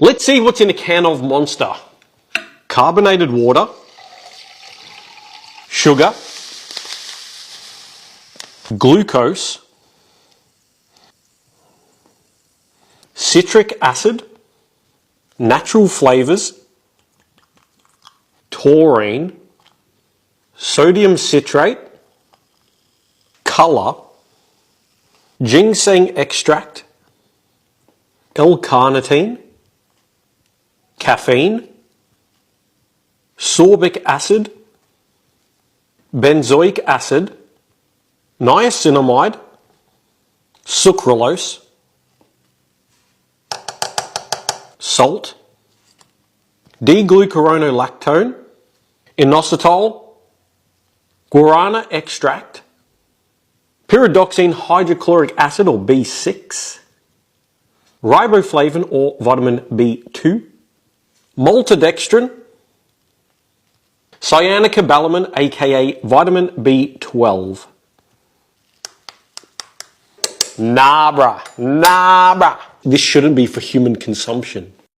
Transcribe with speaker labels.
Speaker 1: Let's see what's in a can of Monster. Carbonated water, sugar, glucose, citric acid, natural flavours, taurine, sodium citrate, colour, ginseng extract, L-carnitine, caffeine, sorbic acid, benzoic acid, niacinamide, sucralose, salt, D-glucuronolactone, inositol, guarana extract, pyridoxine hydrochloric acid or B6, riboflavin or vitamin B2, maltodextrin, cyanocobalamin aka vitamin B12. Nah bruh, this shouldn't be for human consumption.